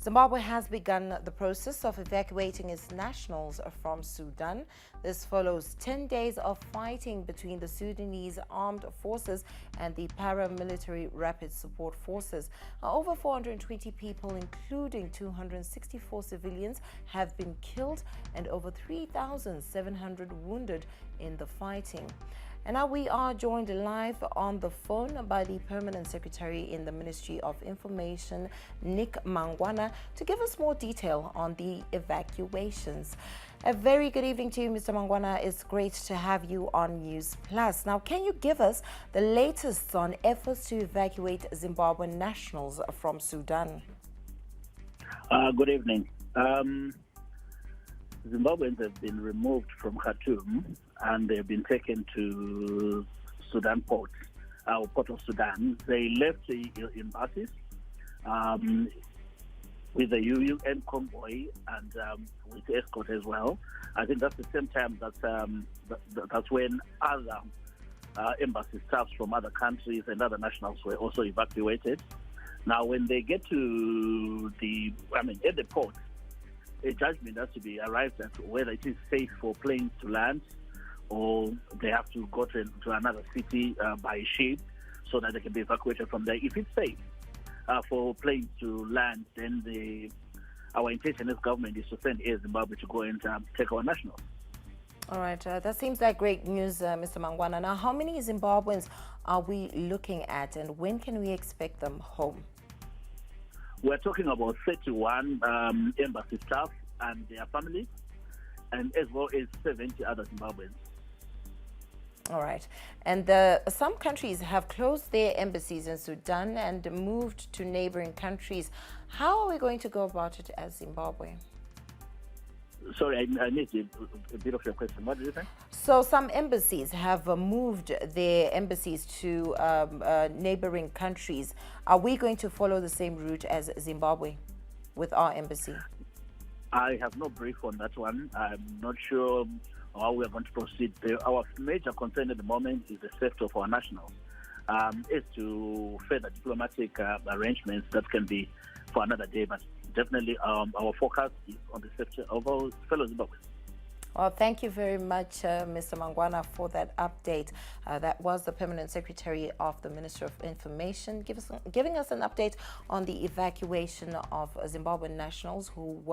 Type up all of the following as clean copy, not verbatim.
Zimbabwe has begun the process of evacuating its nationals from Sudan. This follows 10 days of fighting between the Sudanese armed forces and the paramilitary rapid support forces. Over 420 people, including 264 civilians, have been killed and over 3,700 wounded in the fighting. And now we are joined live on the phone by the Permanent Secretary in the Ministry of Information, Nick Mangwana, to give us more detail on the evacuations. A very good evening to you, Mr. Mangwana. It's great to have you on News Plus. Now, can you give us the latest on efforts to evacuate Zimbabwean nationals from Sudan? Good evening. Zimbabweans have been removed from Khartoum and they've been taken to Sudan port of Sudan. They left in buses with a UN convoy and with escort as well. I think that's the same time that's when other embassy staffs from other countries and other nationals were also evacuated. Now, when they get to at the port, a judgment has to be arrived at whether it is safe for planes to land or they have to go to another city by ship so that they can be evacuated from there. If it's safe for planes to land, then our intention as government is to send Air Zimbabwe to go and take our nationals. All right, that seems like great news, Mr. Mangwana. Now, how many Zimbabweans are we looking at and when can we expect them home? We're talking about 31 embassy staff and their families, and as well as 70 other Zimbabweans. All right. And some countries have closed their embassies in Sudan and moved to neighboring countries. How are we going to go about it as Zimbabwe? Sorry, I missed a bit of your question. What did you say? So some embassies have moved their embassies to neighboring countries. Are we going to follow the same route as Zimbabwe with our embassy? I have no brief on that one. I'm not sure how we are going to proceed. Our major concern at the moment is the safety of our nationals. As to further diplomatic arrangements, that can be for another day, but definitely our focus is on the safety of our fellow Zimbabweans. Well, thank you very much, Mr. Mangwana, for that update. That was the Permanent Secretary of the Ministry of Information, giving us an update on the evacuation of Zimbabwean nationals who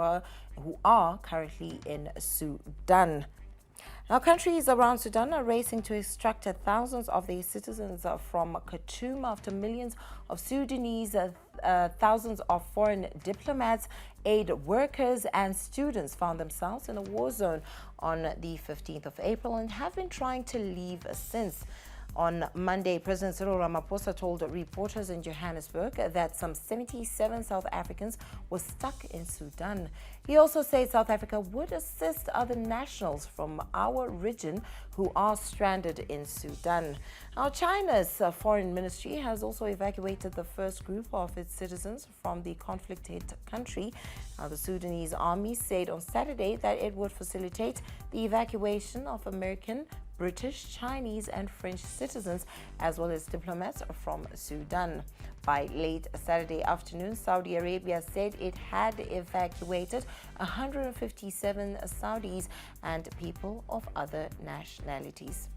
are currently in Sudan. Now, countries around Sudan are racing to extract thousands of their citizens from Khartoum after millions of Sudanese, thousands of foreign diplomats, aid workers and students found themselves in a war zone on the 15th of April and have been trying to leave since. On Monday, President Cyril Ramaphosa told reporters in Johannesburg that some 77 South Africans were stuck in Sudan. He also said South Africa would assist other nationals from our region who are stranded in Sudan. Now, China's foreign ministry has also evacuated the first group of its citizens from the conflict-hit country. Now, the Sudanese army said on Saturday that it would facilitate the evacuation of American, British, Chinese and French citizens as well as diplomats from Sudan. By late Saturday afternoon, Saudi Arabia said it had evacuated 157 Saudis and people of other nationalities.